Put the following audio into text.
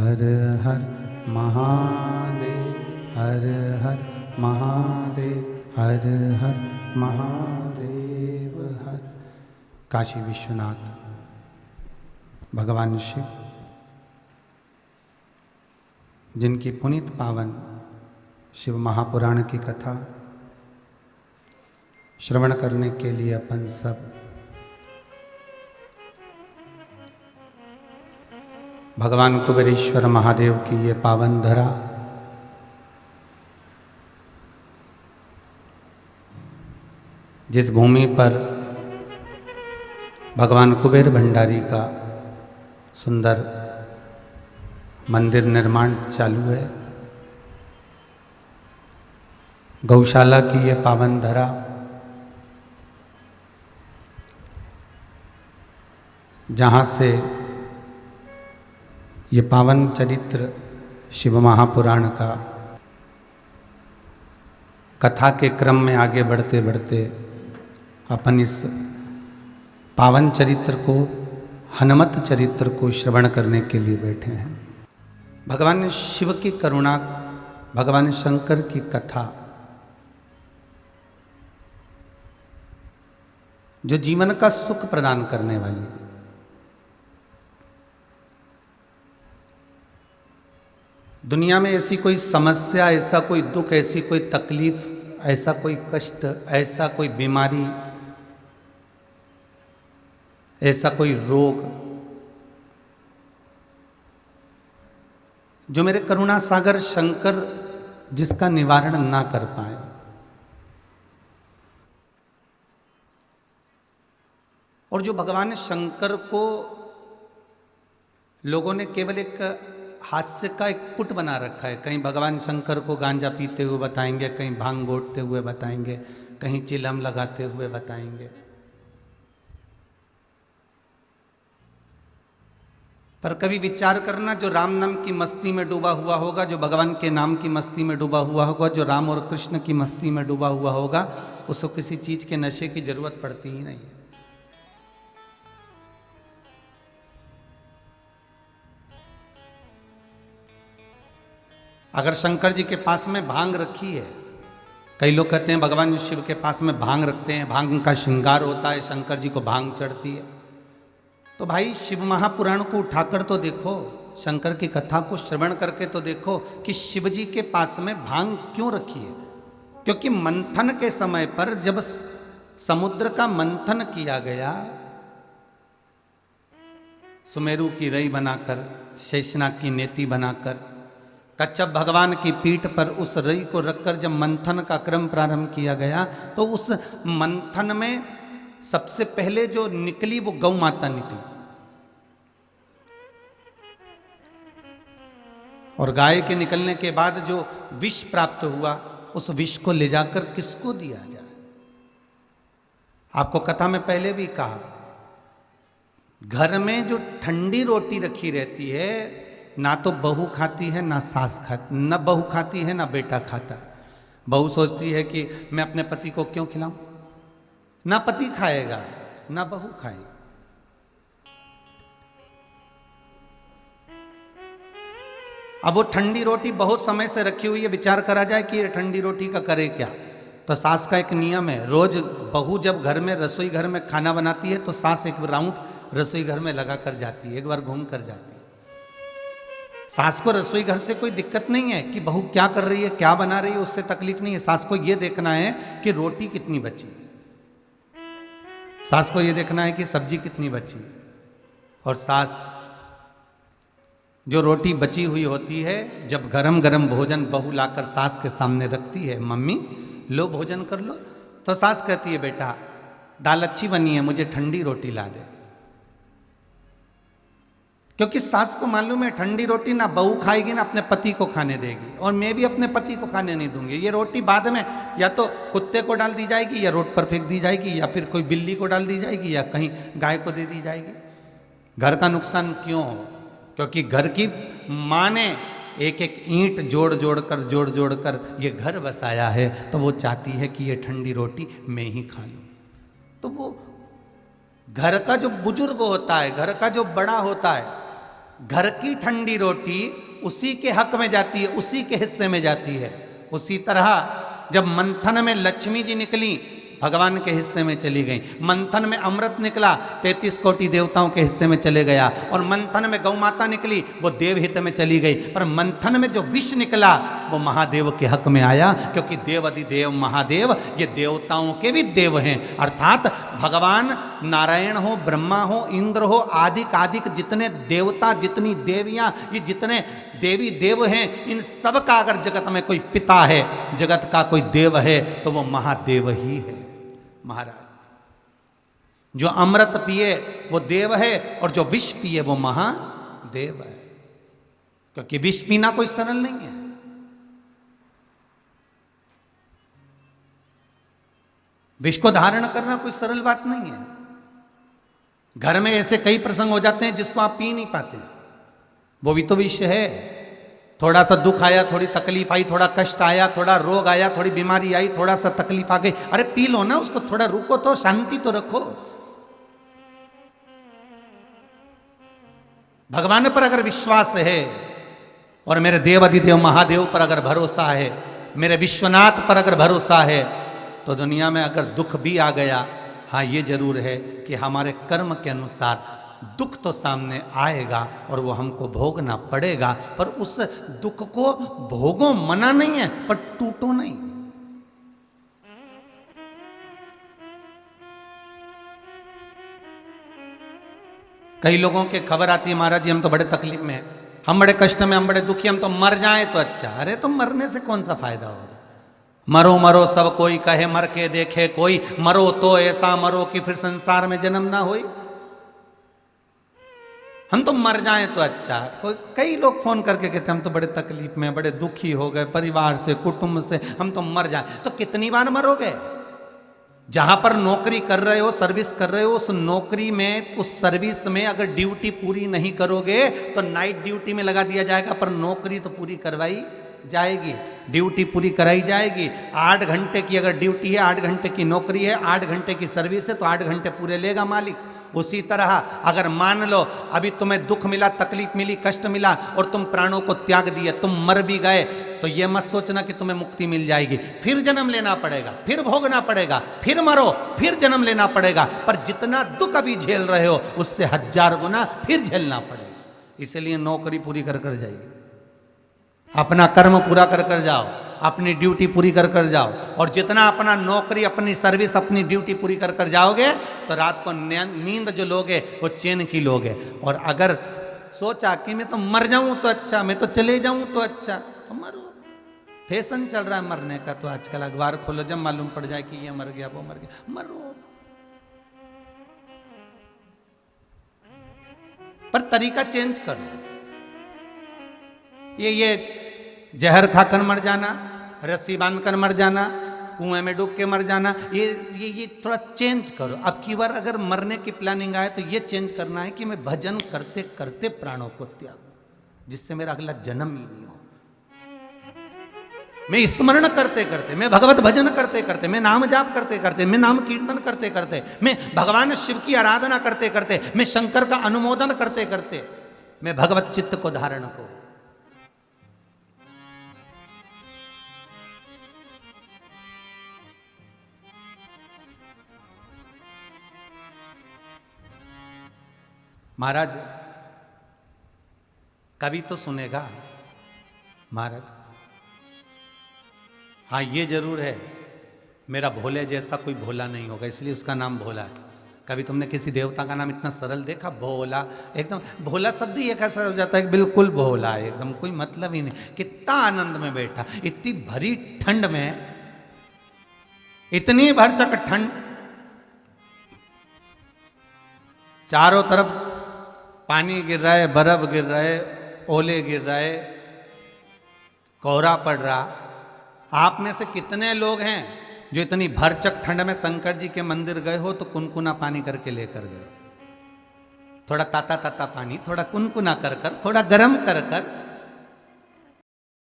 हर हर महादेव, हर हर महादेव, हर हर महादेव। हर काशी विश्वनाथ भगवान शिव, जिनकी पुनीत पावन शिव महापुराण की कथा श्रवण करने के लिए अपन सब भगवान कुबेरेश्वर महादेव की ये पावन धरा जिस भूमि पर भगवान कुबेर भंडारी का सुंदर मंदिर निर्माण चालू है, गौशाला की ये पावन धरा जहाँ से ये पावन चरित्र शिव महापुराण का कथा के क्रम में आगे बढ़ते बढ़ते अपन इस पावन चरित्र को, हनुमत चरित्र को श्रवण करने के लिए बैठे हैं। भगवान शिव की करुणा, भगवान शंकर की कथा जो जीवन का सुख प्रदान करने वाली, दुनिया में ऐसी कोई समस्या, ऐसा कोई दुख, ऐसी कोई तकलीफ, ऐसा कोई कष्ट, ऐसा कोई बीमारी, ऐसा कोई रोग जो मेरे करुणा सागर शंकर जिसका निवारण ना कर पाए। और जो भगवान शंकर को लोगों ने केवल एक हास्य का एक पुट बना रखा है। कहीं भगवान शंकर को गांजा पीते हुए बताएंगे, कहीं भांग घोटते हुए बताएंगे, कहीं चिलम लगाते हुए बताएंगे। पर कभी विचार करना, जो राम नाम की मस्ती में डूबा हुआ होगा, जो भगवान के नाम की मस्ती में डूबा हुआ होगा, जो राम और कृष्ण की मस्ती में डूबा हुआ होगा, उसको किसी चीज के नशे की जरूरत पड़ती ही नहीं है। अगर शंकर जी के पास में भांग रखी है, कई लोग कहते हैं भगवान शिव के पास में भांग रखते हैं, भांग का श्रृंगार होता है, शंकर जी को भांग चढ़ती है, तो भाई शिव महापुराण को उठाकर तो देखो, शंकर की कथा को श्रवण करके तो देखो कि शिव जी के पास में भांग क्यों रखी है। क्योंकि मंथन के समय पर जब समुद्र का मंथन किया गया, सुमेरु की रई बनाकर, शेषनाग की नेति बनाकर, कच्छप भगवान की पीठ पर उस रई को रखकर जब मंथन का क्रम प्रारंभ किया गया, तो उस मंथन में सबसे पहले जो निकली वो गौ माता निकली। और गाय के निकलने के बाद जो विष प्राप्त हुआ, उस विष को ले जाकर किसको दिया जाए। आपको कथा में पहले भी कहा, घर में जो ठंडी रोटी रखी रहती है, ना तो बहू खाती है ना सास खाती, ना बहू खाती है ना बेटा खाता। बहू सोचती है कि मैं अपने पति को क्यों खिलाऊं, ना पति खाएगा ना बहू खाएगी। अब वो ठंडी रोटी बहुत समय से रखी हुई है, विचार करा जाए कि ये ठंडी रोटी का करे क्या। तो सास का एक नियम है, रोज बहू जब घर में रसोई घर में खाना बनाती है तो सास एक राउंड रसोई घर में लगा कर जाती है, एक बार घूम कर जाती है। सास को रसोई घर से कोई दिक्कत नहीं है कि बहू क्या कर रही है, क्या बना रही है, उससे तकलीफ नहीं है। सास को ये देखना है कि रोटी कितनी बची है, सास को ये देखना है कि सब्जी कितनी बची है। और सास जो रोटी बची हुई होती है, जब गरम गरम भोजन बहू लाकर सास के सामने रखती है, मम्मी लो भोजन कर लो, तो सास कहती है बेटा दाल अच्छी बनी है, मुझे ठंडी रोटी ला दे। क्योंकि सास को मालूम है ठंडी रोटी ना बहू खाएगी ना अपने पति को खाने देगी, और मैं भी अपने पति को खाने नहीं दूंगी। ये रोटी बाद में या तो कुत्ते को डाल दी जाएगी, या रोड पर फेंक दी जाएगी, या फिर कोई बिल्ली को डाल दी जाएगी, या कहीं गाय को दे दी जाएगी। घर का नुकसान क्यों हो? क्योंकि घर की माँ ने एक एक ईंट जोड़ जोड़ कर ये घर बसाया है, तो वो चाहती है कि ये ठंडी रोटी मैं ही खा लूँ। तो वो घर का जो बुजुर्ग होता है, घर का जो बड़ा होता है, घर की ठंडी रोटी उसी के हक में जाती है, उसी के हिस्से में जाती है। उसी तरह जब मंथन में लक्ष्मी जी निकली, भगवान के हिस्से में चली गई। मंथन में अमृत निकला, 33 कोटि देवताओं के हिस्से में चले गया। और मंथन में गौ माता निकली, वो देवहित में चली गई। पर मंथन में जो विष निकला वो महादेव के हक में आया, क्योंकि देव अधिदेव महादेव ये देवताओं के भी देव हैं। अर्थात भगवान नारायण हो, ब्रह्मा हो, इंद्र हो, आदिक आदिक जितने देवता, जितनी देवियाँ, ये जितने देवी देव हैं, इन सब का अगर जगत में कोई पिता है, जगत का कोई देव है, तो वो महादेव ही है। महाराज जो अमृत पिए वो देव है, और जो विष पिए वो महादेव है। क्योंकि विष पीना कोई सरल नहीं है। विष को धारण करना कोई सरल बात नहीं है। घर में ऐसे कई प्रसंग हो जाते हैं जिसको आप पी नहीं पाते, वो भी तो विष है। थोड़ा सा दुख आया, थोड़ी तकलीफ आई, थोड़ा कष्ट आया, थोड़ा रोग आया, थोड़ी बीमारी आई, थोड़ा सा तकलीफ आ गई, अरे पी लो ना उसको, थोड़ा रुको तो, शांति तो रखो। भगवान पर अगर विश्वास है, और मेरे देव अधिदेव महादेव पर अगर भरोसा है, मेरे विश्वनाथ पर अगर भरोसा है, तो दुनिया में अगर दुख भी आ गया, हाँ ये जरूर है कि हमारे कर्म के अनुसार दुख तो सामने आएगा और वो हमको भोगना पड़ेगा। पर उस दुख को भोगो मना नहीं है, पर टूटो नहीं। कई लोगों के खबर आती है, महाराज जी हम तो बड़े तकलीफ में हैं, हम बड़े कष्ट में, हम बड़े दुखी, हम तो मर जाएं तो अच्छा। अरे तो मरने से कौन सा फायदा होगा? मरो मरो सब कोई कहे, मर के देखे कोई, मरो तो ऐसा मरो कि फिर संसार में जन्म ना होई। हम तो मर जाएं तो अच्छा। कई लोग फोन करके कहते हम तो बड़े तकलीफ में, बड़े दुखी हो गए परिवार से, कुटुंब से, हम तो मर जाएं। तो कितनी बार मरोगे? जहां पर नौकरी कर रहे हो, सर्विस कर रहे हो, उस नौकरी में, उस सर्विस में अगर ड्यूटी पूरी नहीं करोगे तो नाइट ड्यूटी में लगा दिया जाएगा, पर नौकरी तो पूरी करवाई जाएगी, ड्यूटी पूरी कराई जाएगी। 8 घंटे की अगर ड्यूटी है, 8 घंटे की नौकरी है, 8 घंटे की सर्विस है, तो 8 घंटे पूरे लेगा मालिक। उसी तरह अगर मान लो अभी तुम्हें दुख मिला, तकलीफ मिली, कष्ट मिला, और तुम प्राणों को त्याग दिए, तुम मर भी गए, तो ये मत सोचना कि तुम्हें मुक्ति मिल जाएगी। फिर जन्म लेना पड़ेगा, फिर भोगना पड़ेगा, फिर मरो, फिर जन्म लेना पड़ेगा। पर जितना दुख अभी झेल रहे हो उससे 1000 गुना फिर झेलना पड़ेगा। इसलिए नौकरी पूरी कर कर जाइए, अपना कर्म पूरा कर कर जाओ, अपनी ड्यूटी पूरी कर कर जाओ। और जितना अपना नौकरी, अपनी सर्विस, अपनी ड्यूटी पूरी कर कर जाओगे तो रात को नींद जो लोगे वो चैन की लोगे। और अगर सोचा कि मैं तो मर जाऊं तो अच्छा, मैं तो चले जाऊं तो अच्छा, तो मरो। फैशन चल रहा है मरने का, तो आजकल अखबार खोलो, जब मालूम पड़ जाए कि ये मर गया, वो मर गया, मरो। पर तरीका चेंज करो। ये जहर खाकर मर जाना, रस्सी बांधकर मर जाना, कुएं में डूब के मर जाना, ये थोड़ा चेंज करो। अब की बार अगर मरने की प्लानिंग आए तो ये चेंज करना है कि मैं भजन करते करते प्राणों को त्यागूं, जिससे मेरा अगला जन्म ही नहीं हो। मैं स्मरण करते करते, मैं भगवत भजन करते करते, मैं नाम जाप करते करते, मैं नाम कीर्तन करते करते, मैं भगवान शिव की आराधना करते करते, मैं शंकर का अनुमोदन करते करते, मैं भगवत चित्त को धारण को। महाराज कभी तो सुनेगा महाराज, हाँ ये जरूर है, मेरा भोले जैसा कोई भोला नहीं होगा, इसलिए उसका नाम भोला है। कभी तुमने किसी देवता का नाम इतना सरल देखा? भोला, एकदम भोला शब्द ही एक ऐसा हो जाता है बिल्कुल भोला है, एकदम कोई मतलब ही नहीं। कितना आनंद में बैठा, इतनी भरी ठंड में, इतनी भरचक ठंड, चारों तरफ पानी गिर रहा है, बर्फ गिर रहा है, ओले गिर रहे, कोहरा पड़ रहा। आप में से कितने लोग हैं जो इतनी भरचक ठंड में शंकर जी के मंदिर गए हो तो कुनकुना पानी करके लेकर गए? थोड़ा ताता ताता पानी, थोड़ा कुनकुना कर कर, थोड़ा गर्म कर कर,